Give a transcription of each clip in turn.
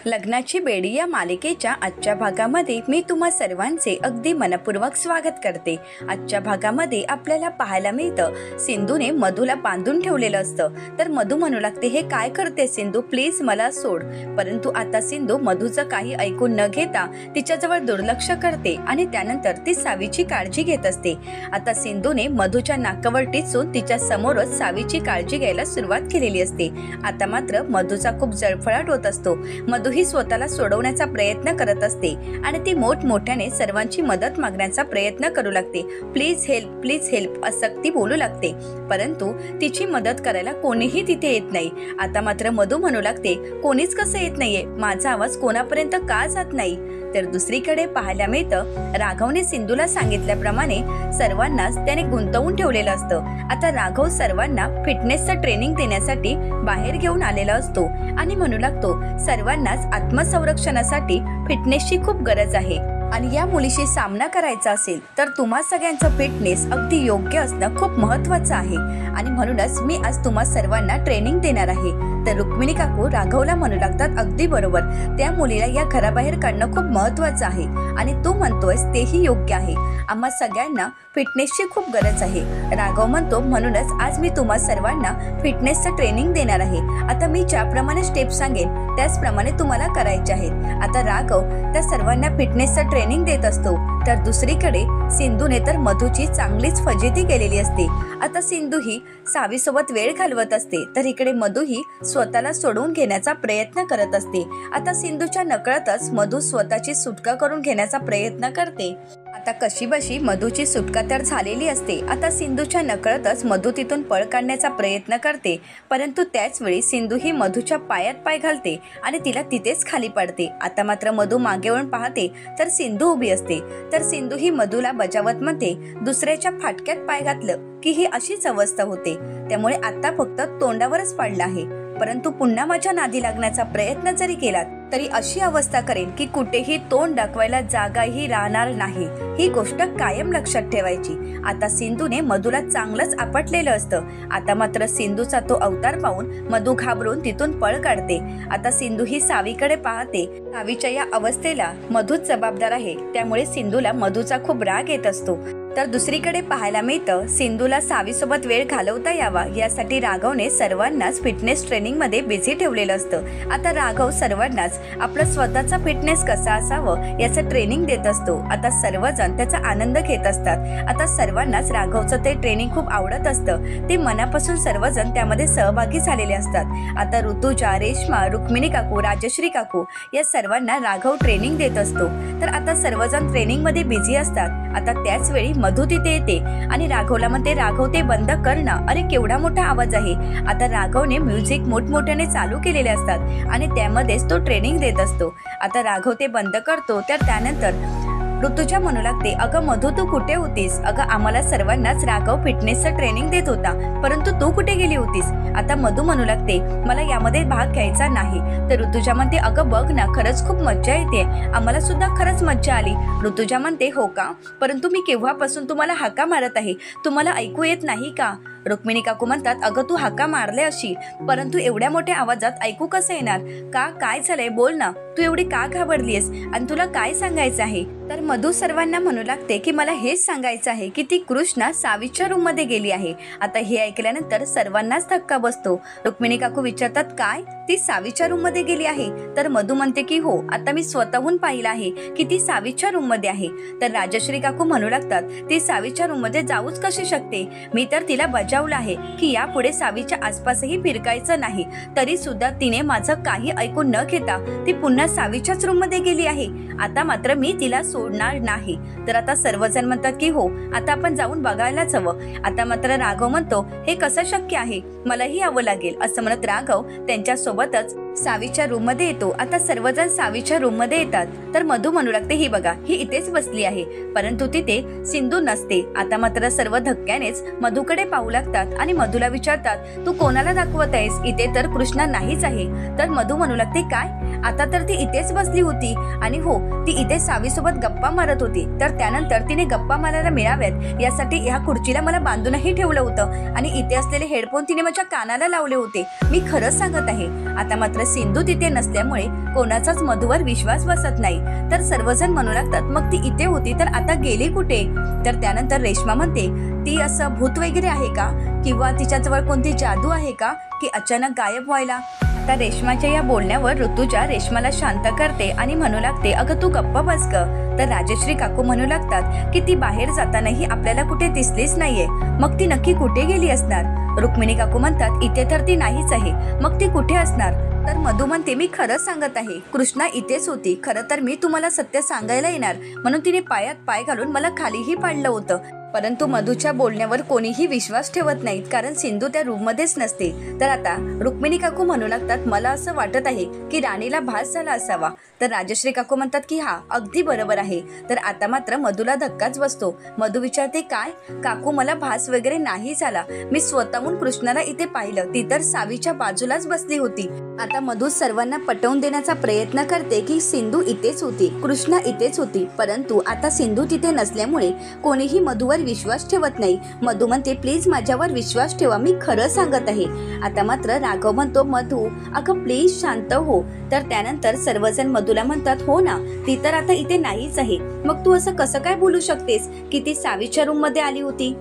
लग्नाची बेडी या मालिकेच्या आजच्या भागामध्ये मी तुम्हा सर्वांचे अगदी मनपूर्वक स्वागत करते। आजच्या भागामध्ये आपल्याला पाहायला मिळतं सिंधूने मधूला बांधून ठेवलेलं असतं, तर मधू म्हणू लागते, हे काय करते सिंधू, प्लीज मला सोड। परंतु आता सिंधू मधूचं काही ऐकून न घेता तिच्याजवळ दुर्लक्ष करते आणि त्यानंतर ती सावीची काळजी घेत असते। आता सिंधूने मधूच्या नाकावर टिचून तिच्या समोरच सावीची काळजी घ्यायला सुरुवात केलेली असते। आता मात्र मधूचा खूप जळफळाट होत असतो। मधू ही स्वतःला सोडवण्याचा प्रयत्न करत असते आणि ती मोठमोठ्याने सर्वांची मदत मागण्याचा प्रयत्न करू लागते। प्लीज हेल्प असं ती बोलू लागते, परंतु तिची मदत करायला कोणीही तिथे येत नाही। आता मात्र मधू म्हणू लागते, कोणीच कसं येत नाहीये, माझा आवाज कोणापर्यंत का जात नाही। तर दुसरीकडे पाहायला मिळतं राघवने सिंधूला सांगितल्याप्रमाणे सर्वांनाच त्याने गुंतवून ठेवलेलं असतं। आता राघव सर्वांना फिटनेसचं ट्रेनिंग देण्यासाठी बाहेर घेऊन आलेला असतो आणि म्हणू लागतो, सर्वांनाच आत्मसंरक्षणासाठी फिटनेसची खूप गरज आहे आणि या मुलीशी सामना करायचा असेल तर तुम्हा सगळ्यांचं फिटनेस अगदी योग्य असणं खूप महत्त्वाचं आहे आणि म्हणूनच मी आज तुम्हा सर्वांना ट्रेनिंग देणार आहे। तर रुक्मिणी काकू राघवला म्हणू लागतात, अगदी बरोबर, त्या मुलीला या घराबाहेर काढणं खूप महत्त्वाचं आहे आणि तू म्हणतोयस तेही योग्य आहे। आम्हा सगळ्यांना फिटनेसची खूप गरज आहे। राघव म्हणतो, म्हणूनच आज मी तुम्हा सर्वांना फिटनेसचं ट्रेनिंग देणार आहे। आता मी ज्याप्रमाणे स्टेप सांगेन त्याचप्रमाणे तुम्हाला करायचे आहेत। आता राघव त्या सर्वांना फिटनेसचं ट्रेनिंग देत असतो, तर दुसरीकडे सिंधूने तर मधूची चांगलीच फजिती केलेली असते। आता सिंधू ही सावीसोबत वेळ घालवत असते, तर इकडे मधू ही स्वतःला सोडवून घेण्याचा प्रयत्न करत असते। आता सिंधूच्या नकळतच मधू स्वतःची सुटका करून घेण्याचा प्रयत्न करते। आता कशीबशी मधूची सुटका तर झालेली असते। आता सिंधूच्या नकळतच मधू तिथून पळ काढण्याचा प्रयत्न करते, परंतु त्याच वेळी सिंधू ही मधूच्या पायात पाय घालते आणि तिला तिथेच खाली पडते। आता मात्र मधू मागे वळून पाहते तर सिंधू उभी असते, तर सिंधू ही मधूला बजावत म्हणते, दुसऱ्याच्या फाटक्यात पाय घातलं की ही अशीच अवस्था होते, त्यामुळे आता फक्त तोंडावरच पडला आहे, परंतु पुन्हा माझ्या नादी लागण्याचा प्रयत्न जरी केलात तरी अशी अवस्था करेन की कुठेही तोंड दाखवायला जागाही राहणार नाही। ही गोष्ट कायम लक्षात ठेवायची। आता सिंधूने मधूला चांगलंच आपटलेलं असतं। आता मात्र सिंधूचा तो अवतार पाहून मधू घाबरून तिथून पळ काढते। आता सिंधू ही सावीकडे पाहते, सावीच्या या अवस्थेला मधूच जबाबदार आहे, त्यामुळे सिंधूला मधूचा खूप राग येत असतो। तर दुसरीकडे पाहायला मिळतं सिंधूला सावीसोबत वेळ घालवता यावा यासाठी राघवने सर्वांनाच फिटनेस ट्रेनिंग मध्ये बिझी ठेवलेलं असतं। आता राघव सर्वांनाच आपलं स्वतःचा फिटनेस कसा असावं याचं ट्रेनिंग देत असतो। आता सर्वजण त्याचा आनंद घेत असतात। आता सर्वांनाच राघवचं ते ट्रेनिंग खूप आवडत असतं, ते मनापासून सर्वजण त्यामध्ये सहभागी झालेले असतात। आता ऋतुजा, रेश्मा, रुक्मिणी काकू, राजश्री काकू या सर्वांना राघव ट्रेनिंग देत असतो। तर आता सर्वजण ट्रेनिंग मध्ये बिझी असतात। आता त्याच वेळी मधू तिथे येते आणि राघवला म्हणते, राघव ते बंद कर ना, अरे केवढा मोठा आवाज आहे। आता राघवने म्युझिक मोठमोठ्याने चालू केलेले असतात आणि त्यामध्येच तो ट्रेनिंग देत असतो। आता राघव ते बंद करतो, तर त्यानंतर ऋतुजा म्हणू लागते, अगं मधू तू कुठे होतीस? अगं आम्हाला सर्वांनाच राघव फिटनेसचं ट्रेनिंग देत होता, परंतु तू कुठे गेली होतीस? आता मधू म्हणू लागते, मला यामध्ये भाग घ्यायचा नाही। तर ऋतुजा म्हणते, अगं बघ ना, खरंच खूप मज्जा येते, आम्हाला सुद्धा खरंच मज्जा आली। ऋतुजा म्हणते, हो का, परंतु मी केव्हापासून तुम्हाला हाका मारत आहे, तुम्हाला ऐकू येत नाही का? रुक्मिणी काकू म्हणतात, अगं तू हाका मारले अशी, परंतु एवढ्या मोठ्या आवाजात ऐकू कसं येणार? का, काय झालंय, बोल ना, तू एवढी का घाबरलीस आणि तुला काय सांगायचं आहे? तर मधू सर्वांना म्हणू लागते की मला हेच सांगायचं आहे की ती कृष्णा सावीच्या रूम मध्ये गेली आहे। आता हे ऐकल्यानंतर सर्वांनाच धक्का बसतो। रुक्मिणी काकू विचारतात, काय, ती सावीच्या रूम मध्ये गेली आहे? तर मधू म्हणते की हो, आता मी स्वतःहून पाहिलं आहे की ती सावीच्या रूम मध्ये आहे। तर राजश्री काकू म्हणू लागतात, ती सावीच्या रूम मध्ये जाऊच कशी शकते? मी तर तिला बजावलं आहे की यापुढे सावीच्या आसपासही फिरकायचं नाही, तरी सुद्धा तिने माझं काही ऐकून न घेता ती पुन्हा सावीच्याच रूम मध्ये गेली आहे। आता मात्र मी तिला सोडणार नाही। तर आता सर्वजण म्हणतात की हो, आता आपण जाऊन बघायलाच हवं। आता मात्र राघव म्हणतो, हे कसं शक्य आहे, मलाही यावं लागेल असं म्हणत राघव त्यांच्या सोबतच सावीच्या रूम मध्ये येतो। आता सर्वजण सावीच्या रूम मध्ये येतात, तर मधू म्हणू लागते, ही बघा, ही इथेच बसली आहे, परंतु तिथे सिंधू नसते। आता मात्र सर्व धक्क्यानेच मधूकडे पाहू लागतात आणि मधूला विचारतात, तू कोणाला दाखवत आहेस, इथे तर कृष्णा नाहीच आहे। तर मधू म्हणू लागते, काय, आता तर ती इथेच बसली होती आणि हो, ती इथे सावीसोबत गप्पा मारत होती, तर त्यानंतर तिने गप्पा मारायला मिळाव्यात यासाठी ह्या खुर्चीला मला बांधूनही ठेवलं होतं आणि इथे असलेले हेडफोन तिने माझ्या कानाला लावले होते, मी खरंच सांगत आहे। आता मात्र सिंधू तिथे नसल्यामुळे कोणाचाच मधूवर विश्वास बसत नाही। तर सर्वजण म्हणू लागतात मग ती इथे होती तर आता गेली कुठे? तर त्यानंतर रेश्मा म्हणते ती असं भूत वगैरे आहे का, किंवा तिच्याजवळ कोणती जादू आहे का की अचानक गायब व्हायला? आता रेश्माच्या या बोलण्यावर ऋतुजा रेश्माला शांत करते आणि म्हणू लागते अगं तू गप्प बस ग। तर राजश्री काकू म्हणू लागतात की ती बाहेर जातानाही आपल्याला कुठे दिसलीच नाहीये, मग ती नक्की कुठे गेली असणार? रुक्मिणी काकू म्हणतात इथे तर ती नाहीच आहे, मग ती कुठे असणार? तर मधू म्हणते मी खरंच सांगत आहे, कृष्णा इथेच होती। खरं तर मी तुम्हाला सत्य सांगायला येणार म्हणून तिने पायात पाय घालून मला खालीही पाडलं होतं, परंतु मधूच्या बोलण्यावर कोणीही विश्वास ठेवत नाहीत कारण सिंधू त्या रूम मध्येच नसते। तर आता रुक्मिणी काकू म्हणू लागतात मला असं वाटत आहे की राणीला भास झाला असावा। तर राजश्री काकू म्हणतात की हा अगदी बरोबर आहे। तर आता मात्र मधूला धक्काच बसतो। मधू विचारते काय काकू, मला भास वगैरे नाही झाला, मी स्वतःहून कृष्णाला इथे पाहिलं, ती तर सावीच्या बाजूलाच बसली होती। आता मधू सर्वांना पटवून देण्याचा प्रयत्न करते की सिंधू इथेच होती, कृष्णा इथेच होती, परंतु आता सिंधू तिथे नसल्यामुळे कोणीही मधूवर विश्वास ठेवत नाही। मधू म्हणते प्लीज माझ्यावर विश्वास ठेवा, मी खरं सांगत आहे। आता मात्र राघव म्हणतो मधू अगं प्लीज शांत हो। तर त्यानंतर सर्वजण मधूला म्हणतात हो ना, ती तर आता इथे नाहीच आहे, मग तू असं कसं काय बोलू शकतेस की ती सावीच्या रूम मध्ये आली होती?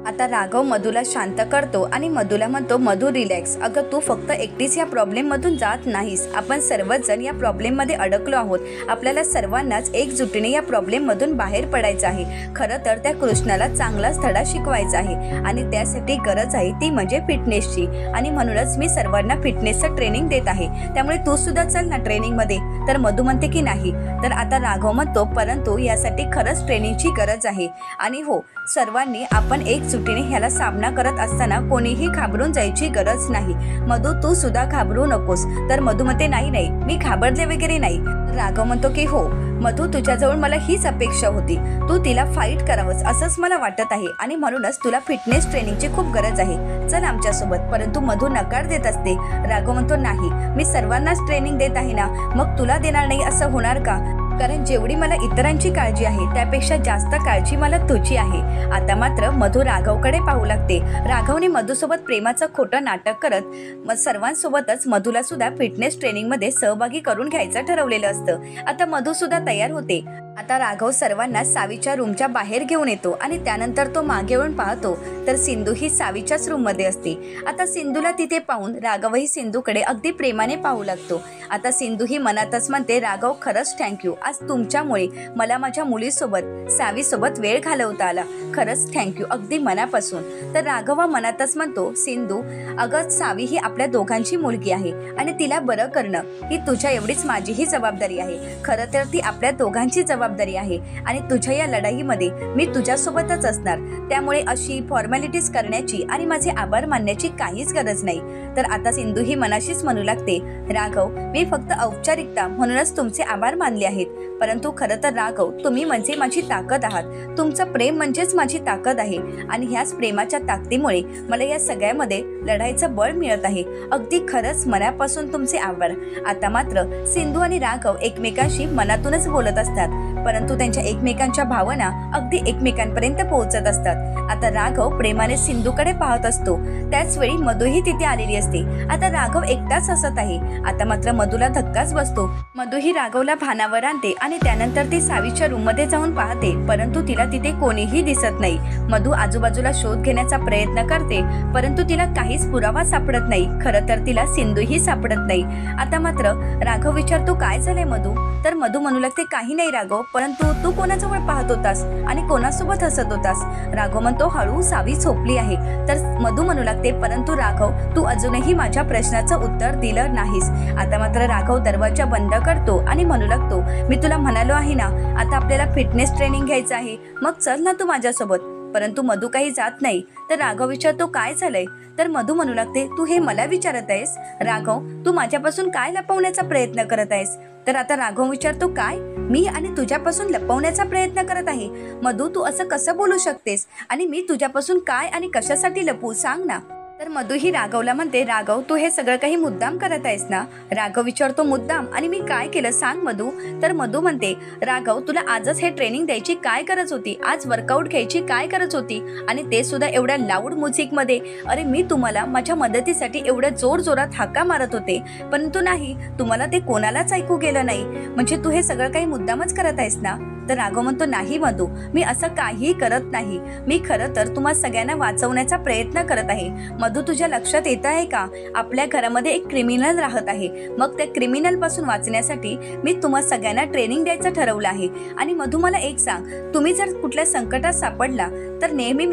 आता राघव मधूला शांत करतो आणि मधूला म्हणतो मधू रिलॅक्स, अगं तू फक्त एकटीच या प्रॉब्लेम मधून जात नाहीस, आपण सर्वच जण या प्रॉब्लेम मध्ये अडकलो आहोत, आपल्याला सर्वांनाच एकजुटीने या प्रॉब्लेम मधून बाहेर पडायचं आहे। खरं तर त्या कृष्णाला चांगलाच धडा शिकवायचा आहे आणि त्यासाठी गरज आहे ती म्हणजे फिटनेसची, आणि म्हणूनच मी सर्वांना फिटनेसचं ट्रेनिंग देत आहे, त्यामुळे तू सुद्धा चल ना ट्रेनिंग मध्ये। तर मधू म्हणते की नाही। तर आता राघव म्हणतो परंतु यासाठी खरंच ट्रेनिंगची गरज आहे, आणि हो सर्वांनी आपण एकजुटीने ह्याला सामना करत असताना कोणीही घाबरून जायची गरज नाही। मधू तू सुद्धा घाबरू नकोस। तर मधू म्हणते नाही नाही मी घाबरले वगैरे नाही। राघव म्हणतो की हो मधू तुझ्याजवळ मला हीच अपेक्षा होती, तू तिला फाईट करावंस असंच मला वाटत आहे, आणि म्हणूनच तुला फिटनेस ट्रेनिंगची खूप गरज आहे, चल आमच्यासोबत। परंतु मधू नकार देत असते। राघव म्हणतो नाही मी सर्वांनाच ट्रेनिंग देत आहे ना, मग तुला देणार नाही असं होणार का? कारण जेवढी मला इतरांची काळजी आहे त्यापेक्षा जास्त काळजी मला तुझी आहे। आता मात्र मधू राघवकडे पाहू लागते। राघवने मधूसोबत प्रेमाचं खोटं नाटक करत सर्वांसोबतच मधूला सुद्धा फिटनेस ट्रेनिंग मध्ये सहभागी करून घ्यायचं ठरवलेलं असतं। आता मधू सुद्धा तयार होते। आता राघव सर्वांना सावीच्या रूमच्या बाहेर घेऊन येतो आणि त्यानंतर तो मागे वळून पाहतो तर सिंधू ही सावीच्याच रूम मध्ये असते। आता सिंधूला तिथे पाहून राघवही सिंधूकडे अगदी प्रेमाने पाहू लागतो। आता सिंधू ही मनातच म्हणते राघव खरंच थँक्यू, आज तुमच्यामुळे मला माझ्या मुलीसोबत सावीसोबत वेळ घालवता आला, खरंच थँक्यू अगदी मनापासून। तर राघव हा मनातच म्हणतो सिंधू अगं सावी ही आपल्या दोघांची मुलगी आहे आणि तिला बरं करणं ही तुझ्या एवढीच माझीही जबाबदारी आहे, खरं तर ती आपल्या दोघांची जबाबदारी आहे, आणि तुझ्या या लढाईमध्ये मी तुझ्यासोबतच असणार, त्यामुळे अशी फॉर्मॅलिटीज करण्याची आणि माझे आभार मानण्याची काहीच गरज नाही। तर आता सिंधू ही मनाशीच म्हणू लागते राघव मी फक्त औपचारिकता म्हणूनच तुमचे आभार मानले आहेत, परंतु खरं तर राघव तुम्ही म्हणजे माझी ताकद आहात, तुमचं प्रेम म्हणजेच माझी ताकद आहे, आणि ह्याच प्रेमाच्या ताकदीमुळे मला या सगळ्यामध्ये लढाईचं बळ मिळत आहे, अगदी खरंच मनापासून तुमचे आभार। आता मात्र सिंधू आणि राघव एकमेकांशी मनातूनच बोलत असतात, परंतु त्यांच्या एकमेकांच्या भावना अगदी एकमेकांपर्यंत पोहोचत असतात। आता राघव प्रेमाने सिंधूकडे पाहत असतो, त्याच वेळी मधूही तिथे आलेली असते। आता राघव एकटाच हसत आहे। आता मात्र मधूला धक्काच बसतो। मधू ही राघवला भानावर आणते आणि त्यानंतर ती सावीच्या रूम मध्ये जाऊन पाहते, परंतु तिला तिथे कोणीही दिसत नाही। मधू आजूबाजूला शोध घेण्याचा प्रयत्न करते, परंतु तिला काहीच पुरावा सापडत नाही, खरं तर तिला सिंधूही सापडत नाही। आता मात्र राघव विचारतो काय झालंय मधू? तर मधू म्हणू लागते काही नाही राघव, परंतु तू कोणाजवळ पाहत होतास आणि कोणासोबत हसत होतास? राघव म्हणतो हळू सावी झोपली आहे। तर मधू म्हणू लागते परंतु राघव तू अजूनही माझ्या प्रश्नाचं उत्तर दिलं नाहीस। आता मात्र राघव दरवाजा बंद करतो आणि म्हणू लागतो मी तुला म्हणालो आहे ना आता आपल्याला फिटनेस ट्रेनिंग घ्यायचं आहे, मग चल ना तू माझ्यासोबत। परंतु मधू काही जात नाही। तर राघव विचारतो काय झालंय? तर मधू म्हणू लागते तू हे मला विचारत आहेस? राघव तू माझ्यापासून काय लपवण्याचा प्रयत्न करत आहेस? तर आता राघव विचारतो काय मी आणि तुझ्यापासून लपवण्याचा प्रयत्न करत आहे? मधू तू असं कसं बोलू शकतेस, आणि मी तुझ्यापासून काय आणि कशासाठी लपवू सांग ना? तर मधु ही राघवला म्हणते, राघव तू हे सगळं काही मुद्दाम करत आहेस ना? राघव विचारतो, मुद्दाम? आणि मी काय केलं सांग मधु. तर मधु म्हणते, राघव तुला आजच हे ट्रेनिंग द्यायची काय गरज होती? आज वर्कआउट घ्यायची काय गरज होती? आणि ते सुद्धा एवढ्या लाऊड म्युझिक मध्ये. अरे मी तुम्हाला माझ्या मदतीसाठी एवढ्या जोर जोरात हाका मारत होते, परंतु नाही, तुम्हाला ते कोणालाच ऐकू गेलं नाही. म्हणजे तू हे सगळं काही मुद्दामच करत आहेस ना? तर राघव म्हणतो, नाही मधु, मी असं काही करत नाही. मी खरं तर तुम्हा सगळ्यांना वाचवण्याचा प्रयत्न करत आहे. मधु तुझ्या लक्षात येत आहे का? आपल्या घरामध्ये एक क्रिमिनल राहत आहे. मग त्या क्रिमिनल पासून वाचण्यासाठी मी तुम्हा सगळ्यांना ट्रेनिंग द्यायचं ठरवलं आहे. आणि मधु मला एक सांग, तुम्ही जर कुठल्या संकटात सापडला तर नेहमी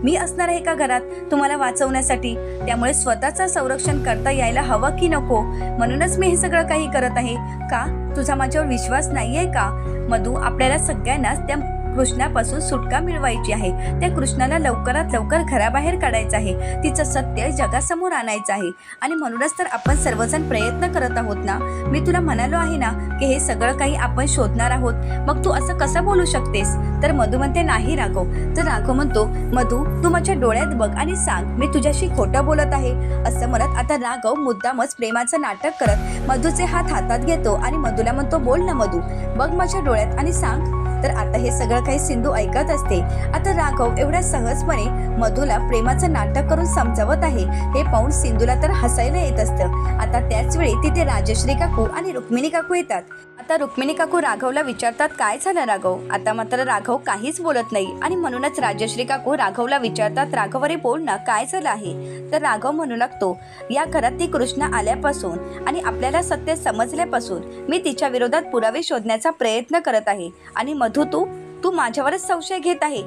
मी असणार आहे का घरात तुम्हाला वाचवण्यासाठी? त्यामुळे स्वतःचं संरक्षण करता यायला हवं की नको? म्हणूनच मी हे सगळं काही करत आहे. का तुझा माझ्यावर विश्वास नाहीये का? मधु, आपल्याला सगळ्यांनाच त्या कृष्णापासून सुटका मिळवायची आहे. त्या कृष्णाला लवकरात लवकर घराबाहेर काढायचं आहे. तिचं सत्य जगासमोर आणायचं आहे. आणि म्हणूनच तर आपण सर्वजण प्रयत्न करत आहोत ना. मी तुला म्हणालो आहे ना की हे सगळं काही आपण शोधणार आहोत. मग तू असं कसं बोलू शकतेस? तर मधु म्हणते, नाही राघव. तर राघव म्हणतो, मधु तू माझ्या डोळ्यात बघ आणि सांग मी तुझ्याशी खोटं बोलत आहे. असं म्हणत आता राघव मुद्दामच प्रेमाचं नाटक करत मधुचे हात हातात घेतो आणि मधुला म्हणतो, बोल ना मधु, बघ माझ्या डोळ्यात आणि सांग. तर आता हे सगळं काही सिंधू ऐकत असते. आता राघव एवढ्या सहजपणे मधुला प्रेमाचं नाटक करून समजावत आहे हे पाहून सिंधूला तर हसायला येत असतं. आता त्याच वेळी तिथे राजश्री काकू आणि रुक्मिणी काकू येतात. आता रुक्मिणी काकू राघवला विचारतात, काय झालं राघव? आता मात्र राघव काहीच बोलत नाही. आणि म्हणूनच राजश्री काकू राघवला विचारतात, राघव अरे बोल ना, काय झालं आहे? तर राघव म्हणू लागतो, या घरात ती कृष्णा आल्यापासून आणि आपल्याला सत्य समजल्यापासून मी तिच्या विरोधात पुरावे शोधण्याचा प्रयत्न करत आहे. आणि मधु तू माझ्यावरच संशय घेत आहे.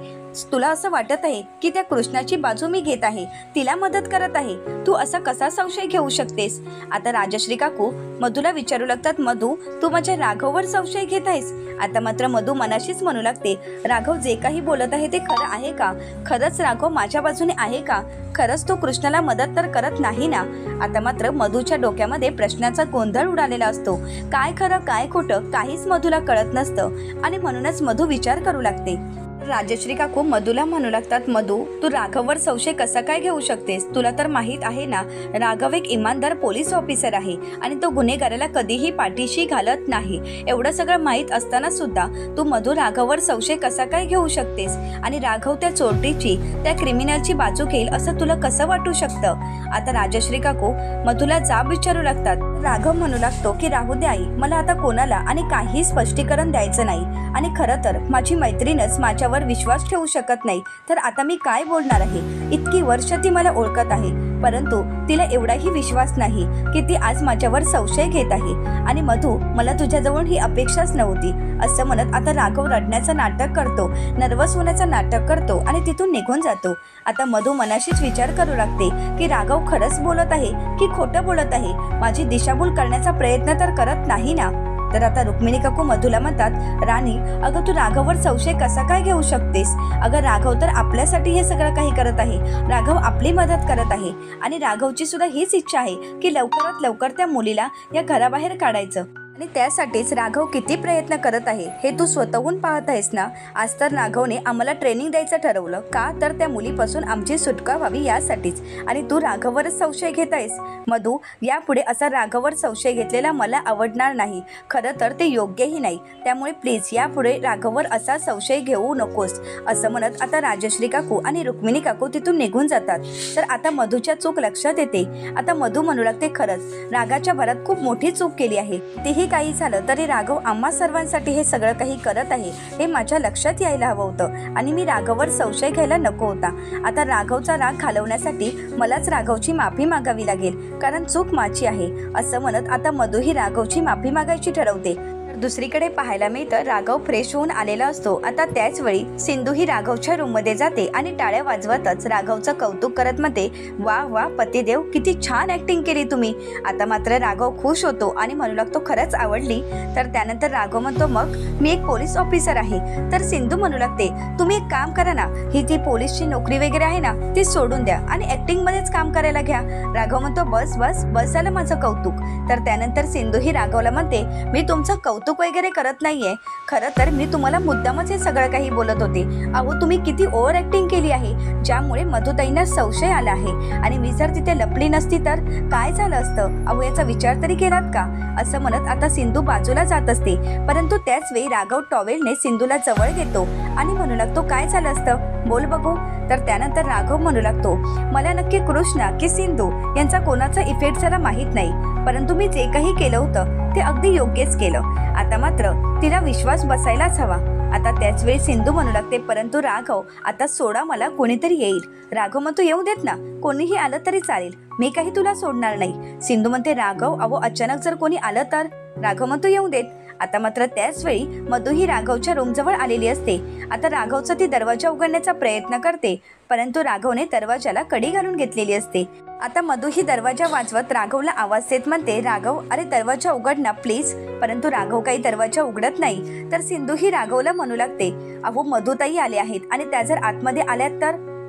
तुला असं वाटत आहे की त्या कृष्णाची बाजू मी घेत आहे, तिला मदत करत आहे. तू असा कसा संशय घेऊ शकतेस? आता राजश्री काकू मधुला विचारू लागतात, मधु तू माझ्या राघववर संशय घेत आहेस? आता मात्र मधु मनाशीच म्हणू लागते, राघव जे काही बोलत आहे ते खरं आहे का? खरंच राघव माझ्या बाजूने आहे का? खरंच तो कृष्णाला मदत तर करत नाही ना? आता मात्र मधुच्या डोक्यामध्ये प्रश्नाचा गोंधळ उडालेला असतो. काय खरं काय खोटं काहीच मधुला कळत नसतं. आणि म्हणूनच मधु विचार करू लागते. राजश्री काकू मधुला म्हणू लागतात, मधु तू राघववर संशय कसा काय घेऊ शकतेस? तुला तर माहित आहे ना, राघव एक इमानदार पोलीस ऑफिसर आहे आणि तो गुन्हेगाराला कधीही पाठीशी घालत नाही. एवढं सगळं माहीत असताना सुद्धा तू मधु राघववर संशय कसा काय घेऊ शकतेस? आणि राघव त्या चोरटीची त्या क्रिमिनलची बाजू घेईल असं तुला कसं वाटू शकतं? आता राजश्री काकू मधुला जाब विचारू लागतात. राघव म्हणू लागतो की राहू दे आई, मला आता कोणाला आणि काही स्पष्टीकरण द्यायचं नाही. आणि खरं तर माझी मैत्रीणच माझ्यावर विश्वास ठेवू शकत नाही, तर आता मी काय बोलणार आहे? इतकी वर्ष ती मला ओळखत आहे, परंतु तिला एवढाही विश्वास नाही की ती आज माझ्यावर संशय घेत आहे. आणि मधु मला तुझ्याजवळ ही अपेक्षाच नव्हती. असं म्हणत आता राघव रडण्याचं नाटक करतो, नर्वस होण्याचं नाटक करतो आणि तिथून निघून जातो. आता मधु मनाशीच विचार करू लागते की राघव खरंच बोलत आहे की खोटं बोलत आहे? माझी दिशाभूल करण्याचा प्रयत्न तर करत नाही ना? तर आता रुक्मिणी काकू मधुला म्हणतात, राणी अगं तू राघववर संशय कसा काय घेऊ शकतेस? अगं राघव तर आपल्यासाठी हे सगळं काही करत आहे. राघव आपली मदत करत आहे आणि राघवची सुद्धा हीच इच्छा आहे की लवकरात लवकर त्या मुलीला या घराबाहेर काढायचं. आणि त्यासाठीच राघव किती प्रयत्न करत आहे हे तू स्वतःहून पाहत आहेस ना. आज तर राघवने आम्हाला ट्रेनिंग द्यायचं ठरवलं का? तर त्या मुलीपासून आमची सुटका व्हावी यासाठीच. आणि तू राघववरच संशय घेत आहेस. मधु यापुढे असा राघववर संशय घेतलेला मला आवडणार नाही. खरं तर ते योग्यही नाही. त्यामुळे प्लीज यापुढे राघववर असा संशय घेऊ नकोस. असं म्हणत आता राजश्री काकू आणि रुक्मिणी काकू तिथून निघून जातात. तर आता मधुच्या चूक लक्षात येते. आता मधु म्हणू लागते, खरंच रागाच्या भरात खूप मोठी चूक केली आहे. तेही काही झालं तरी राघव आम्हा सर्वांसाठी हे सगळं काही करत आहे हे माझ्या लक्षात यायला हवं होतं. आणि मी राघववर संशय घ्यायला नको होता. आता राघवचा राग घालवण्यासाठी मलाच राघवची माफी मागावी लागेल, कारण चूक माझी आहे. असं म्हणत आता मधु ही राघवची माफी मागायची ठरवते. दुसरीकडे पाहायला मिळतं राघव फ्रेश होऊन आलेला असतो. आता त्याच वेळी सिंधू ही राघवच्या रूम मध्ये जाते आणि टाळ्या वाजवतच राघवचं कौतुक करत म्हणते, वा वा पतिदेव, किती छान ऍक्टिंग केली तुम्ही. आता मात्र राघव खुश होतो आणि म्हणू लागतो, खरंच आवडली? तर त्यानंतर राघव म्हणतो, मग मी एक पोलीस ऑफिसर आहे. तर सिंधू म्हणू लागते, तुम्ही एक काम करा ना, ही ती पोलीसची नोकरी वगैरे आहे ना ती सोडून द्या आणि ऍक्टिंग मध्येच काम करायला घ्या. राघव म्हणतो, बस बस बस झालं माझं कौतुक. तर त्यानंतर सिंधू ही राघवला म्हणते, मी तुमचं कौतुक कौतुक वगैरे करत नाहीये, खरं तर मी तुम्हाला मुद्दामच हे सगळं काही बोलत होते. अहो तुम्ही किती ओव्हर ऍक्टिंग केली आहे, ज्यामुळे मधुताईंना संशय आला आहे. आणि मी जर तिथे लपली नसती तर काय झालं असतं, अहो याचा विचार तरी केलात का? असं म्हणत आता सिंधू बाजूला जात असते, परंतु त्याच वेळी राघव टॉवेलने सिंधूला जवळ घेतो आणि म्हणू लागतो, काय झालं असतं बोल बघू. तर त्यानंतर राघव म्हणू लागतो, मला नक्की कृष्णा की सिंधू यांचा कोणाचा इफेक्ट जरा माहीत नाही, परंतु मी जे काही केलं होतं ते अगदी योग्यच केलं. आता मात्र तिला विश्वास बसायलाच हवा. आता त्याच वेळी सिंधू म्हणू लागते, परंतु राघव आता सोडा मला, कोणीतरी येईल. राघव म्हणतो, येऊ देत ना, कोणीही आलं तरी चालेल, मी काही तुला सोडणार नाही. सिंधू म्हणते, राघव अहो अचानक जर कोणी आलं तर? राघव म्हणतो, येऊ देत. आता मात्र त्याच वेळी मधू ही राघवच्या रूमजवळ आलेली असते. आता राघवचा ती दरवाजा उघडण्याचा प्रयत्न करते, परंतु राघवने दरवाजाला कडी घालून घेतलेली असते. आता मधू ही दरवाजा वाजवत राघवला आवाज देत म्हणते, राघव अरे दरवाजा उघड ना प्लीज. परंतु राघव काही दरवाजा उघडत नाही. तर सिंधू ही राघवला म्हणू लागते, अहो मधुताई आले आहेत आणि त्या जर आतमध्ये आल्यात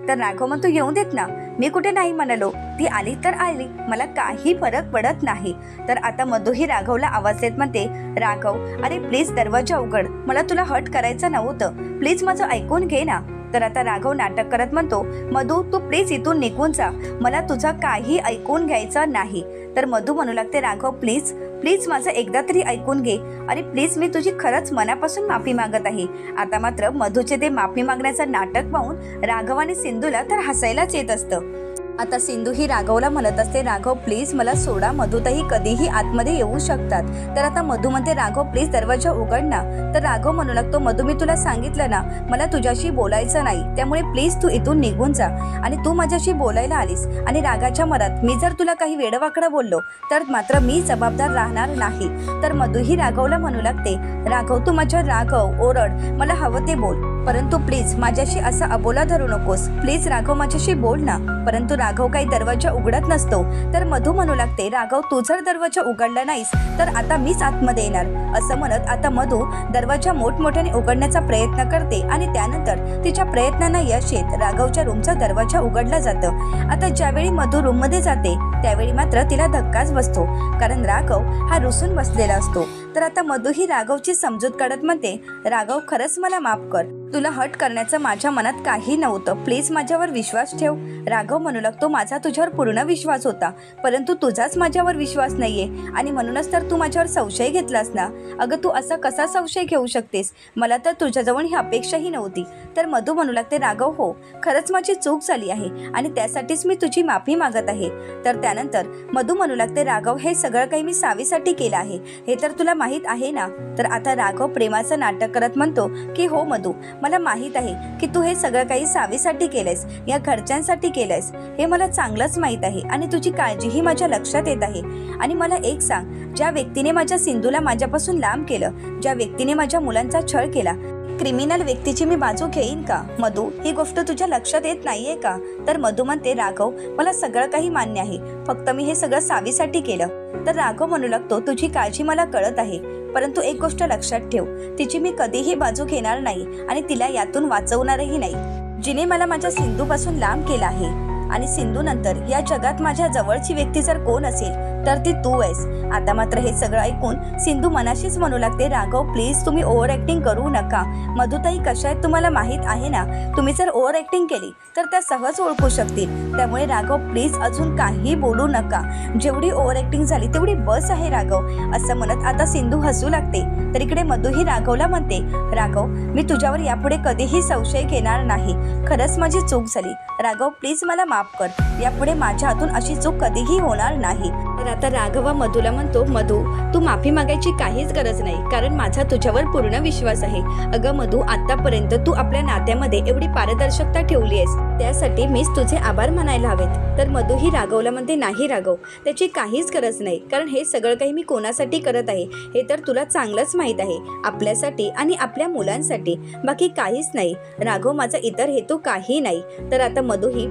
तर राघव म्हणतो, येऊ देत ना, मी कुठे नाही म्हणालो, ती आली तर आली, मला काही फरक पडत नाही. तर आता मधू ही राघवला आवाज देत म्हणते, राघव अरे प्लीज दरवाजा उघड, मला तुला हट करायचं नव्हतं, प्लीज माझं ऐकून घे ना. तर आता राघव नाटक करत म्हणतो, मधू तू प्लीज इथून निघून जा, मला तुझं काही ऐकून घ्यायचं नाही. तर मधू म्हणू लागते, राघव प्लीज प्लीज माझं एकदा तरी ऐकून घे, आणि प्लीज मी तुझी खरंच मनापासून माफी मागत आहे. आता मात्र मधूचे ते माफी मागण्याचं नाटक पाहून राघव आणि सिंधूला तर हसायलाच येत असतं. आता सिंधू ही राघवला म्हणत असते, राघव प्लीज मला सोडा, मधुताई कधीही आतमध्ये येऊ शकतात. तर आता मधू म्हणते, राघव प्लीज दरवाजा उघड ना. तर राघव म्हणू लागतो, मधू मी तुला सांगितलं ना मला तुझ्याशी बोलायचं नाही, त्यामुळे प्लीज तू इथून निघून जा. आणि तू माझ्याशी बोलायला आलीस आणि रागाच्या मरात मी जर तुला काही वेडवाकडं बोललो तर मात्र मी जबाबदार राहणार नाही. तर मधू ही राघवला म्हणू लागते, राघव तू माझ्यावर राघव ओरड, मला हवं ते बोल, परंतु प्लीज माझ्याशी असा अबोला धरू नकोस, प्लीज राघव माझ्याशी बोल ना. परंतु राघव काही दरवाजा उघडत नसतो. तर मधू म्हणू लागते, राघव तू जर दरवाजा उघडला नाहीस तर आता मीच आतमध्ये येणार. असं म्हणत आता मधू दरवाजा मोठमोठ्याने उघडण्याचा प्रयत्न करते आणि त्यानंतर तिच्या प्रयत्नांना यश येत राघवच्या रूमचा दरवाजा उघडला जातं. आता ज्यावेळी मधू रूममध्ये जाते त्यावेळी मात्र तिला धक्काच बसतो, कारण राघव हा रुसून बसलेला असतो. तर आता मधू ही राघवची समजूत काढत म्हणते, राघव खरंच मला माफ कर, तुला हट करण्याचं माझ्या मनात काही नव्हतं, प्लीज माझ्यावर विश्वास ठेव. राघव म्हणू लागतो, माझा तुझ्यावर पूर्ण विश्वास होता, परंतु तुझाच माझ्यावर विश्वास नाहीये आणि म्हणूनच तर तू माझ्यावर संशय घेतलास ना. अगं तू असा कसा संशय घेऊ शकतेस, मला तर तुझ्याजवळ ही अपेक्षाही नव्हती. तर मधू म्हणू लागते, राघव हो खरंच माझी चूक झाली आहे आणि त्यासाठीच मी तुझी माफी मागत आहे. तर त्यानंतर मधू म्हणू लागते, राघव हे सगळं काही मी सावीसाठी केलं आहे, हे तर तुला माहीत आहे ना. तर आता राघव प्रेमाचं नाटक करत म्हणतो की हो मधू, मला माहीत आहे की तू हे सगळं काही सावीसाठी केलंयस, या घरच्यांसाठी केलंयस, हे मला चांगलंच माहीत आहे आणि तुझी काळजीही माझ्या लक्षात येत आहे. आणि मला एक सांग, ज्या व्यक्तीने माझ्या सिंधूला माझ्यापासून लांब केलं, ज्या व्यक्तीने माझ्या मुलांचा छळ केला, क्रिमिनल व्यक्तीची मी बाजू घेईन का? मधू ही गोष्ट तुझ्या लक्षात येत नाहीये का? तर मधू म्हणते, राघव मला सगळं काही मान्य आहे, फक्त मी हे सगळं सावीसाठी केलं. तर राघव म्हणू लागतो, तुझी काळजी मला कळत आहे, परंतु एक गोष्ट लक्षात ठेव, तिची मी कधीही बाजू घेणार नाही आणि तिला यातून वाचवणारही नाही. जिने मला माझ्या सिंधूपासून लांब केला आहे आणि सिंधू नंतर या जगात माझ्या जवळची व्यक्ती जर कोण असेल तर ती तू आहेस. आता मात्र हे सगळं ऐकून सिंधू मनाशीच म्हणू लागते, राघव प्लीज तुम्ही ओव्हर ऍक्टिंग करू नका, मधुताई कशा आहेत तुम्हाला माहीत आहे ना, तुम्ही जर ओव्हर ऍक्टिंग केली तर त्या सहज ओळखू शकतील, त्यामुळे राघव प्लीज अजून काही बोलू नका, जेवढी ओव्हर ऍक्टिंग झाली तेवढी बस आहे राघव. असं म्हणत आता सिंधू हसू लागते. तर इकडे मधू ही राघवला म्हणते, राघव मी तुझ्यावर यापुढे कधीही संशय घेणार नाही, खरंच माझी चूक झाली, राघव प्लीज मला माफ कर, यापुढे माझ्या हातून अशी चूक कधीही होणार नाही. तर आता राघव मधूला म्हणतो, मधू तू माफी मागायची काहीच गरज नाही, कारण माझा तुझ्यावर पूर्ण विश्वास आहे. अगं मधू, आतापर्यंत तू आपल्या नात्यामध्ये एवढी पारदर्शकता ठेवली आहेस, त्यासाठी मीच तुझे आभार मानायला हवेत. तर मधू ही राघवला म्हणते, नाही राघव त्याची काहीच गरज नाही, कारण हे सगळं काही मी कोणासाठी करत आहे हे तर तुला चांगलंच माहीत आहे, आपल्यासाठी आणि आपल्या मुलांसाठी, बाकी काहीच नाही. राघव माझा इतर हेतू काही नाही. तर आता मधू ही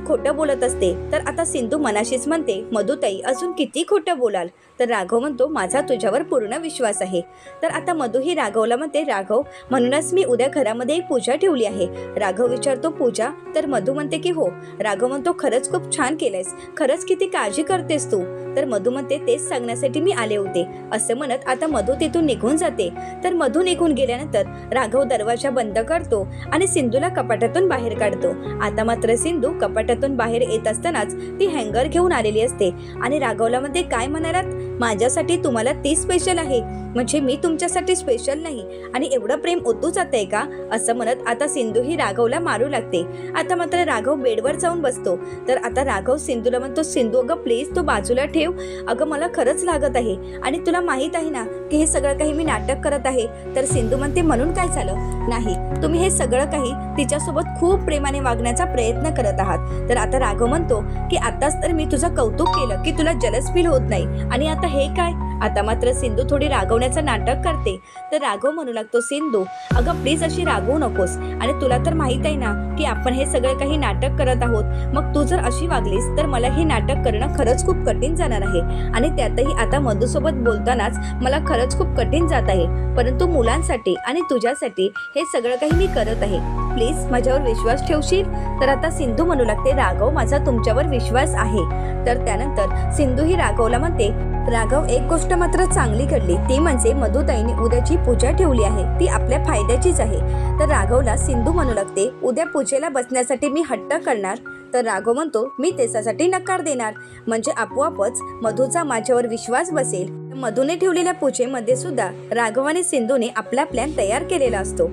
खोटं बोलत असते. तर आता सिंधू मनाशीच म्हणते, मधुताई अजून किती खोटं बोलाल? तर राघव म्हणतो, माझा तुझ्यावर पूर्ण विश्वास आहे. तर आता मधु ही राघवला म्हणते, राघव म्हणूनच मी उद्या घरामध्ये एक पूजा ठेवली आहे. राघव विचारतो, पूजा? तर मधु म्हणते की हो. राघव म्हणतो, खरंच खूप छान केलंयस, खरंच किती काळजी करतेस तू. तर मधु म्हणते, तेच सांगण्यासाठी मी आले होते. असं म्हणत आता मधु तिथून निघून जाते. तर मधु निघून गेल्यानंतर राघव दरवाजा बंद करतो आणि सिंधूला कपाटातून बाहेर काढतो. आता मात्र सिंधू कपाटातून बाहेर येत असतानाच ती हँगर घेऊन आलेली असते आणि राघवला म्हणते, काय म्हणालात? माझ्यासाठी तुम्हाला ती स्पेशल आहे, म्हणजे मी तुमच्यासाठी स्पेशल नाही आणि एवढं प्रेम ओतू जाते का? असं म्हणत आता सिंधू ही राघवला मारू लागते. आता मात्र राघव बेडवर जाऊन बसतो. तर आता राघव सिंधूला म्हणतो, सिंधू अगं प्लीज तू बाजूला ठेव, अगं मला खरंच लागत आहे आणि तुला माहित आहे ना की हे सगळं काही मी नाटक करत आहे. तर सिंधू म्हणते, म्हणून काय झालं? नाही, तुम्ही हे सगळं काही तिच्यासोबत खूप प्रेमाने वागण्याचा प्रयत्न करत आहात. तर आता राघव म्हणतो की आताच तर मी तुझं कौतुक केलं की तुला जलस फील होत नाही आणि आता हे काय? आता मात्र सिंधू थोडी रागवण्याचं नाटक करते. तर राघव म्हणू लागतो, सिंधू अगं प्लीज अशी रागवू नकोस आणि तुला तर माहित आहे ना की आपण हे सगळं काही नाटक करत आहोत. मग तू जर अशी वागलीस तर मला हे नाटक करणं खरंच खूप कठीण जाणार आहे आणि त्यातही आता मधूसोबत बोलतानाच मला खरंच खूप कठीण जात आहे. परंतु मुलांसाठी आणि तुझ्यासाठी हे सगळं काही मी करत आहे. प्लीज माझ्यावर विश्वास ठेवशील? तर आता सिंधू म्हणू लागते, राघव माझा तुमच्यावर विश्वास आहे. तर त्यानंतर सिंधू ही राघवला म्हणते, राघव एक गोष्ट मात्र चांगली घडली, ती म्हणजे मधुताईने उद्याची पूजा ठेवली आहे, ती आपल्या फायद्याचीच आहे. तर राघवला सिंधू म्हणू लागते, उद्या पूजेला बसण्यासाठी मी हट्ट करणार. तर राघव म्हणतो, मी त्याच्यासाठी नकार देणार, म्हणजे आपोआपच मधूचा माझ्यावर विश्वास बसेल. मधूने ठेवलेल्या पूजेमध्ये सुद्धा राघव आणि सिंधूने आपला प्लॅन तयार केलेला असतो.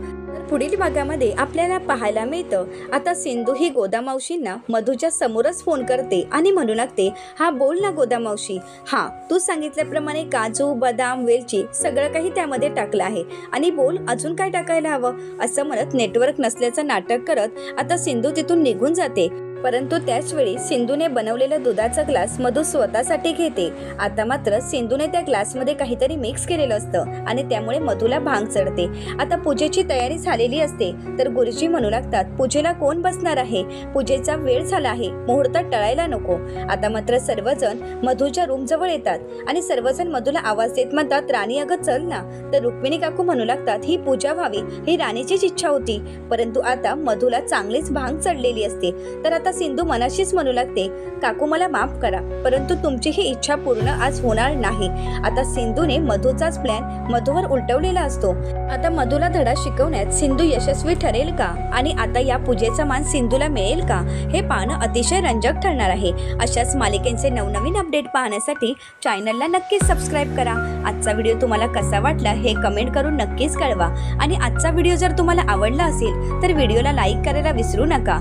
पुढील भागामध्ये आपल्याला पाहायला मिळतं, आता सिंधू ही गोदामावशींना मधूच्या समोरच फोन करते आणि म्हणू लागते, हा बोल ना गोदामावशी, हा तू सांगितल्याप्रमाणे काजू बदाम वेलची सगळं काही त्यामध्ये टाकलं आहे आणि बोल अजून काय टाकायला हवं? असं म्हणत नेटवर्क नसल्याचं नाटक करत आता सिंधू तिथून निघून जाते. परंतु त्याच वेळी सिंधूने बनवलेला दुधाचा ग्लास मधू स्वतःसाठी घेते. आता मात्र सिंधूने त्या ग्लासमध्ये काहीतरी मिक्स केलेलं असतं आणि त्यामुळे मधूला भांग चढते. आता पूजेची तयारी झालेली असते. तर गुरुजी म्हणू लागतात, पूजेला कोण बसणार आहे? पूजेचा वेळ झाला आहे, मुहूर्त टळायला नको. आता मात्र सर्वजण मधूच्या रूम जवळ येतात आणि सर्वजण मधूला आवाज देत म्हणतात, राणी अगं चल ना. तर रुक्मिणी काकू म्हणू लागतात, ही पूजा व्हावी ही राणीचीच इच्छा होती. परंतु आता मधूला चांगलीच भांग चढलेली असते. तर आता सिंधू मनाशीच म्हणू लागते, काकू मला माफ करा, परंतु तुमची ही इच्छा पूर्ण आज होणार नाही. आता सिंधूने मधूचाच प्लॅन मधूवर उलटवलेला असतो. आता मधूला धडा शिकवण्यात सिंधू यशस्वी ठरेल का आणि आता या पूजेचा मान सिंधूला मिळेल का, हे पाहणं अतिशय रंजक ठरणार आहे. अशाच मालिकेचे नवनवीन अपडेट पाहण्यासाठी चॅनलला नक्कीच सबस्क्राईब करा. आजचा व्हिडिओ तुम्हाला कसा वाटला हे कमेंट करून नक्कीच कळवा आणि आजचा व्हिडिओ जर तुम्हाला आवडला असेल तर व्हिडिओला लाईक करायला विसरू नका.